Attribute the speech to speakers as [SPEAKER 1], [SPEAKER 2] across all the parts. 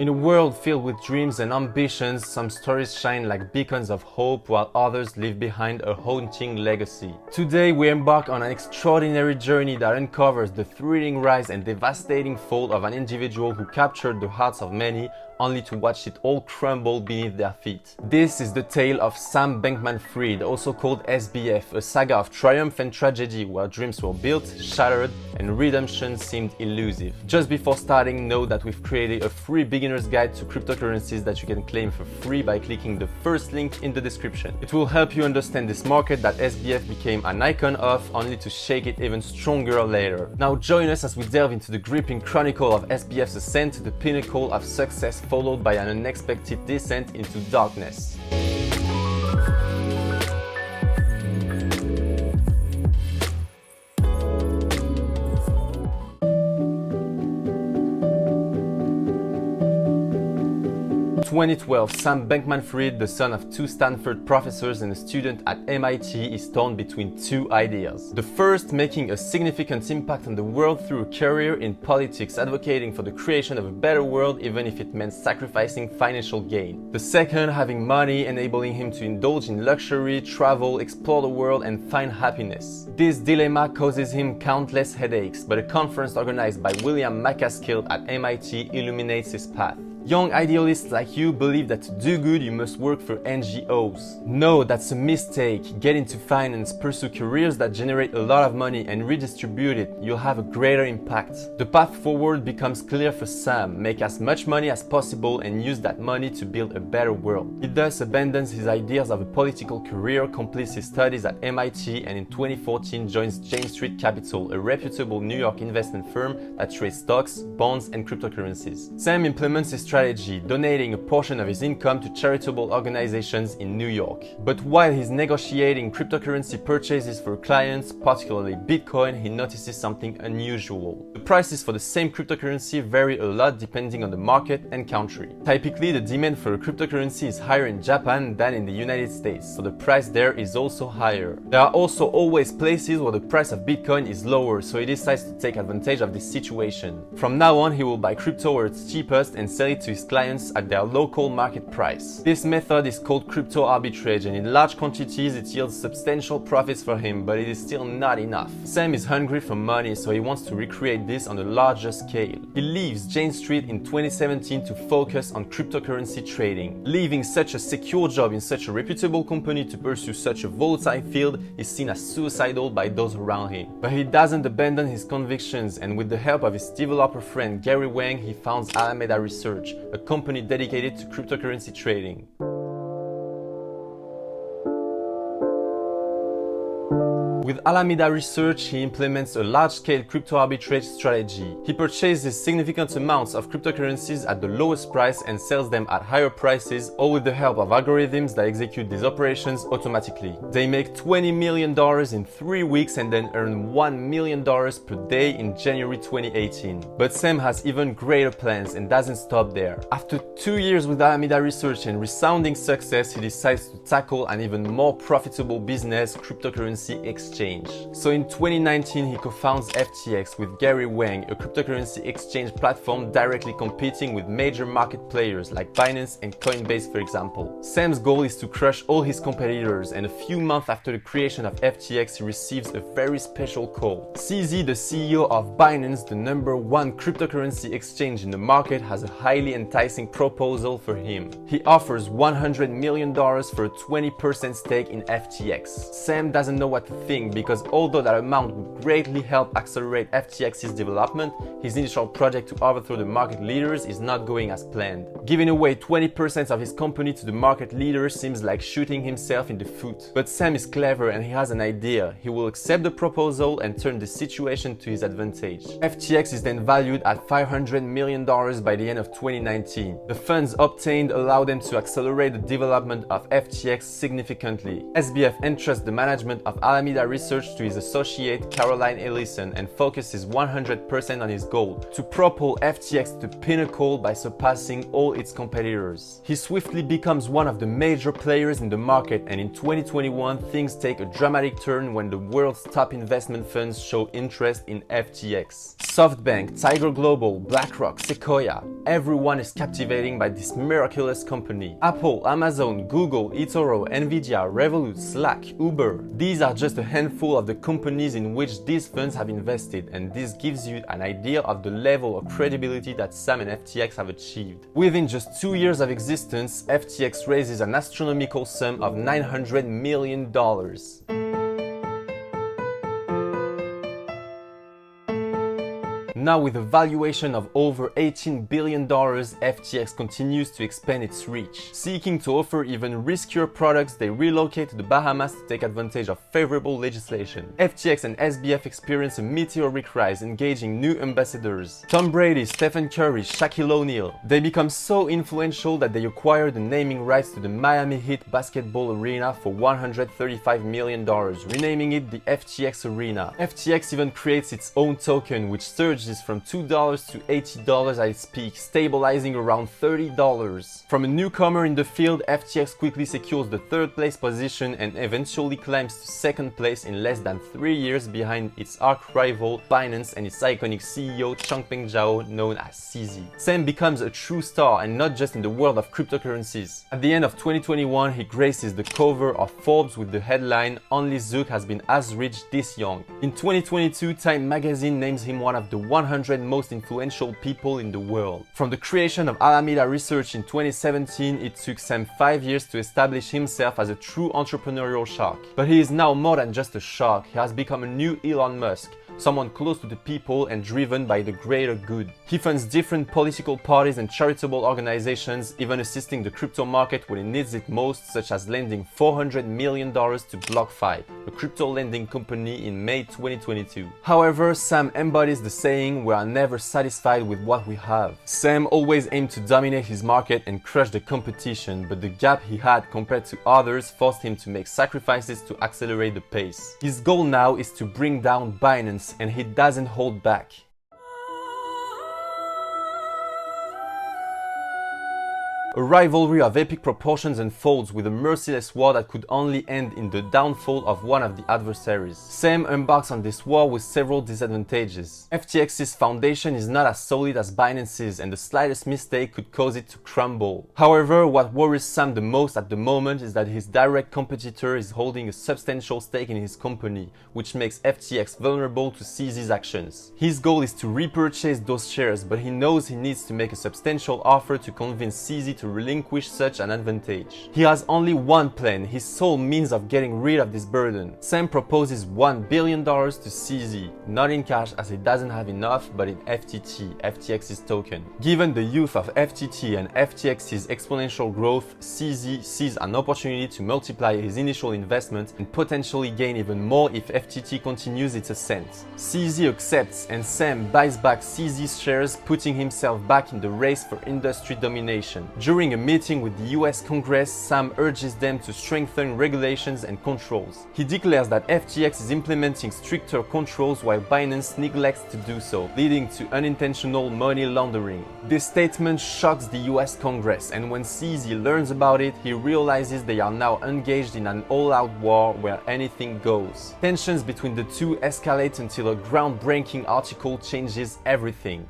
[SPEAKER 1] In a world filled with dreams and ambitions, some stories shine like beacons of hope while others leave behind a haunting legacy. Today we embark on an extraordinary journey that uncovers the thrilling rise and devastating fall of an individual who captured the hearts of many only to watch it all crumble beneath their feet. This is the tale of Sam Bankman-Fried, also called SBF, a saga of triumph and tragedy where dreams were built, shattered, and redemption seemed elusive. Just before starting, know that we've created a free beginner's guide to cryptocurrencies that you can claim for free by clicking the first link in the description. It will help you understand this market that SBF became an icon of, only to shake it even stronger later. Now join us as we delve into the gripping chronicle of SBF's ascent to the pinnacle of success, followed by an unexpected descent into darkness. In 2012, Sam Bankman-Fried, the son of two Stanford professors and a student at MIT, is torn between two ideas. The first, making a significant impact on the world through a career in politics, advocating for the creation of a better world even if it meant sacrificing financial gain. The second, having money, enabling him to indulge in luxury, travel, explore the world, and find happiness. This dilemma causes him countless headaches, but a conference organized by William MacAskill at MIT illuminates his path. Young idealists like you believe that to do good you must work for NGOs. No, that's a mistake. Get into finance, pursue careers that generate a lot of money and redistribute it. You'll have a greater impact. The path forward becomes clear for Sam. Make as much money as possible and use that money to build a better world. He thus abandons his ideas of a political career, completes his studies at MIT, and in 2014 joins Jane Street Capital, a reputable New York investment firm that trades stocks, bonds, and cryptocurrencies. Sam implements his strategy, donating a portion of his income to charitable organizations in New York. But while he's negotiating cryptocurrency purchases for clients, particularly Bitcoin, he notices something unusual. The prices for the same cryptocurrency vary a lot depending on the market and country. Typically, the demand for a cryptocurrency is higher in Japan than in the United States, so the price there is also higher. There are also always places where the price of Bitcoin is lower, so he decides to take advantage of this situation. From now on, he will buy crypto where it's cheapest and sell it to his clients at their local market price. This method is called crypto arbitrage, and in large quantities it yields substantial profits for him, but it is still not enough. Sam is hungry for money, so he wants to recreate this on a larger scale. He leaves Jane Street in 2017 to focus on cryptocurrency trading. Leaving such a secure job in such a reputable company to pursue such a volatile field is seen as suicidal by those around him. But he doesn't abandon his convictions, and with the help of his developer friend Gary Wang, he founds Alameda Research, a company dedicated to cryptocurrency trading. With Alameda Research, he implements a large-scale crypto arbitrage strategy. He purchases significant amounts of cryptocurrencies at the lowest price and sells them at higher prices, all with the help of algorithms that execute these operations automatically. They make $20 million in 3 weeks and then earn $1 million per day in January 2018. But Sam has even greater plans and doesn't stop there. After 2 years with Alameda Research and resounding success, he decides to tackle an even more profitable business, cryptocurrency exchange. So in 2019, he co-founds FTX with Gary Wang, a cryptocurrency exchange platform directly competing with major market players like Binance and Coinbase, for example. Sam's goal is to crush all his competitors, and a few months after the creation of FTX, he receives a very special call. CZ, the CEO of Binance, the #1 cryptocurrency exchange in the market, has a highly enticing proposal for him. He offers $100 million for a 20% stake in FTX. Sam doesn't know what to think, because although that amount would greatly help accelerate FTX's development, his initial project to overthrow the market leaders is not going as planned. Giving away 20% of his company to the market leaders seems like shooting himself in the foot. But Sam is clever and he has an idea. He will accept the proposal and turn the situation to his advantage. FTX is then valued at $500 million by the end of 2019. The funds obtained allow them to accelerate the development of FTX significantly. SBF entrusts the management of Alameda Research to his associate Caroline Ellison and focuses 100% on his goal to propel FTX to the pinnacle by surpassing all its competitors. He swiftly becomes one of the major players in the market, and in 2021 things take a dramatic turn when the world's top investment funds show interest in FTX. SoftBank, Tiger Global, BlackRock, Sequoia. Everyone is captivating by this merciless company. Apple, Amazon, Google, eToro, Nvidia, Revolut, Slack, Uber. These are just a handful of the companies in which these funds have invested, and this gives you an idea of the level of credibility that Sam and FTX have achieved. Within just 2 years of existence, FTX raises an astronomical sum of $900 million. Now with a valuation of over $18 billion, FTX continues to expand its reach. Seeking to offer even riskier products, they relocate to the Bahamas to take advantage of favorable legislation. FTX and SBF experience a meteoric rise, engaging new ambassadors. Tom Brady, Stephen Curry, Shaquille O'Neal. They become so influential that they acquire the naming rights to the Miami Heat basketball arena for $135 million, renaming it the FTX Arena. FTX even creates its own token, which surges from $2 to $80 at its peak, stabilizing around $30. From a newcomer in the field, FTX quickly secures the third place position and eventually climbs to second place in less than 3 years behind its arch rival Binance and its iconic CEO Changpeng Zhao, known as CZ. Sam becomes a true star, and not just in the world of cryptocurrencies. At the end of 2021, he graces the cover of Forbes with the headline, "Only Zook has been as rich this young." In 2022, Time magazine names him one of the 100 most influential people in the world. From the creation of Alameda Research in 2017, it took Sam 5 years to establish himself as a true entrepreneurial shark. But he is now more than just a shark. He has become a new Elon Musk, someone close to the people and driven by the greater good. He funds different political parties and charitable organizations, even assisting the crypto market when it needs it most, such as lending $400 million to BlockFi, a crypto lending company, in May 2022. However, Sam embodies the saying, "We are never satisfied with what we have." Sam always aimed to dominate his market and crush the competition, but the gap he had compared to others forced him to make sacrifices to accelerate the pace. His goal now is to bring down Binance, and he doesn't hold back. A rivalry of epic proportions unfolds, with a merciless war that could only end in the downfall of one of the adversaries. Sam embarks on this war with several disadvantages. FTX's foundation is not as solid as Binance's, and the slightest mistake could cause it to crumble. However, what worries Sam the most at the moment is that his direct competitor is holding a substantial stake in his company, which makes FTX vulnerable to CZ's actions. His goal is to repurchase those shares, but he knows he needs to make a substantial offer to convince CZ to relinquish such an advantage. He has only one plan, his sole means of getting rid of this burden. Sam proposes $1 billion to CZ, not in cash as he doesn't have enough, but in FTT, FTX's token. Given the youth of FTT and FTX's exponential growth, CZ sees an opportunity to multiply his initial investment and potentially gain even more if FTT continues its ascent. CZ accepts, and Sam buys back CZ's shares, putting himself back in the race for industry domination. During a meeting with the US Congress, Sam urges them to strengthen regulations and controls. He declares that FTX is implementing stricter controls while Binance neglects to do so, leading to unintentional money laundering. This statement shocks the US Congress, and when CZ learns about it, he realizes they are now engaged in an all-out war where anything goes. Tensions between the two escalate until a groundbreaking article changes everything.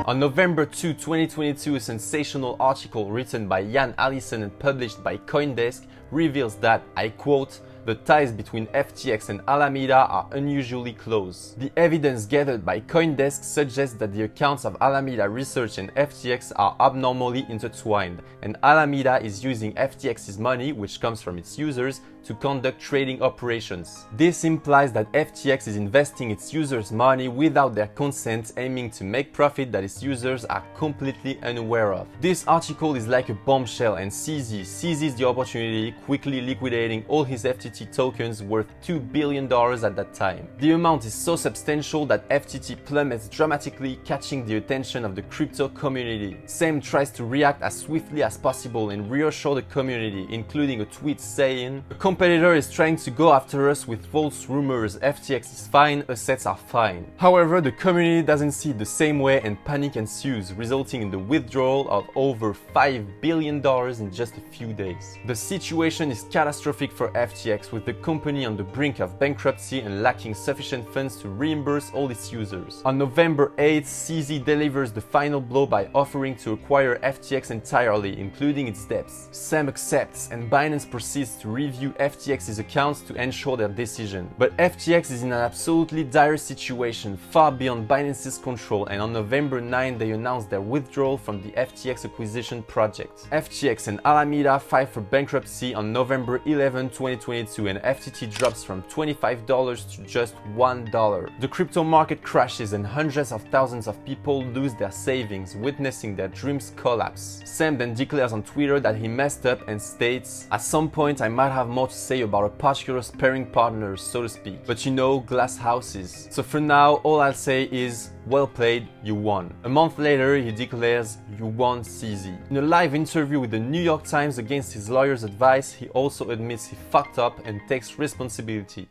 [SPEAKER 1] On November 2, 2022, a sensational article written by Jan Allison and published by CoinDesk reveals that, I quote, "The ties between FTX and Alameda are unusually close." The evidence gathered by CoinDesk suggests that the accounts of Alameda Research and FTX are abnormally intertwined, and Alameda is using FTX's money, which comes from its users, to conduct trading operations. This implies that FTX is investing its users' money without their consent, aiming to make profit that its users are completely unaware of. This article is like a bombshell, and CZ seizes the opportunity, quickly liquidating all his FTT tokens worth $2 billion at that time. The amount is so substantial that FTT plummets dramatically, catching the attention of the crypto community. Sam tries to react as swiftly as possible and reassure the community, including a tweet saying, "A competitor is trying to go after us with false rumors. FTX is fine, assets are fine. However, the community doesn't see it the same way and panic ensues, resulting in the withdrawal of over $5 billion in just a few days. The situation is catastrophic for FTX, with the company on the brink of bankruptcy and lacking sufficient funds to reimburse all its users. On November 8th, CZ delivers the final blow by offering to acquire FTX entirely, including its debts. Sam accepts, and Binance proceeds to review FTX's accounts to ensure their decision. But FTX is in an absolutely dire situation, far beyond Binance's control, and on November 9 they announced their withdrawal from the FTX acquisition project. FTX and Alameda file for bankruptcy on November 11, 2022, and FTT drops from $25 to just $1. The crypto market crashes and hundreds of thousands of people lose their savings, witnessing their dreams collapse. Sam then declares on Twitter that he messed up and states, "At some point I might have more to say about a particular sparring partner, so to speak, but you know, glass houses. So for now, all I'll say is, well played, you won." A month later, he declares, "You won, CZ." In a live interview with the New York Times against his lawyer's advice, he also admits he fucked up and takes responsibility.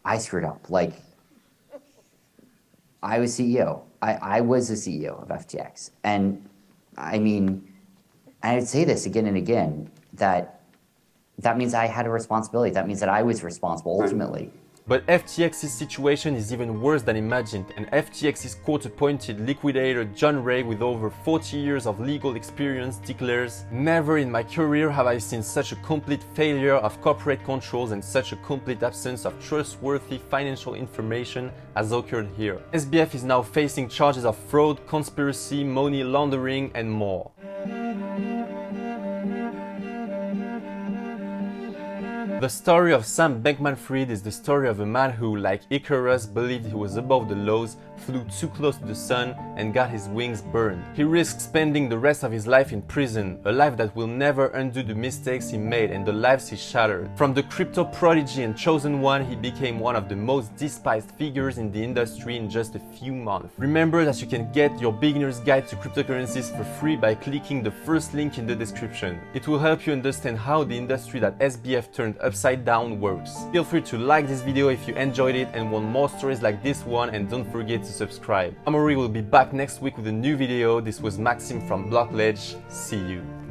[SPEAKER 2] I screwed up. Like, I was CEO. I was the CEO of FTX. And I mean, I would say this again and again, that means I had a responsibility. That means that I was responsible ultimately.
[SPEAKER 1] But FTX's situation is even worse than imagined, and FTX's court-appointed liquidator John Ray, with over 40 years of legal experience, declares, "Never in my career have I seen such a complete failure of corporate controls and such a complete absence of trustworthy financial information as occurred here." SBF is now facing charges of fraud, conspiracy, money laundering, and more. The story of Sam Bankman-Fried is the story of a man who, like Icarus, believed he was above the laws, flew too close to the sun, and got his wings burned. He risked spending the rest of his life in prison, a life that will never undo the mistakes he made and the lives he shattered. From the crypto prodigy and chosen one, he became one of the most despised figures in the industry in just a few months. Remember that you can get your beginner's guide to cryptocurrencies for free by clicking the first link in the description. It will help you understand how the industry that SBF turned upside down works. Feel free to like this video if you enjoyed it and want more stories like this one, and don't forget to subscribe. Amaury will be back next week with a new video. This was Maxime from Blockledge. See you.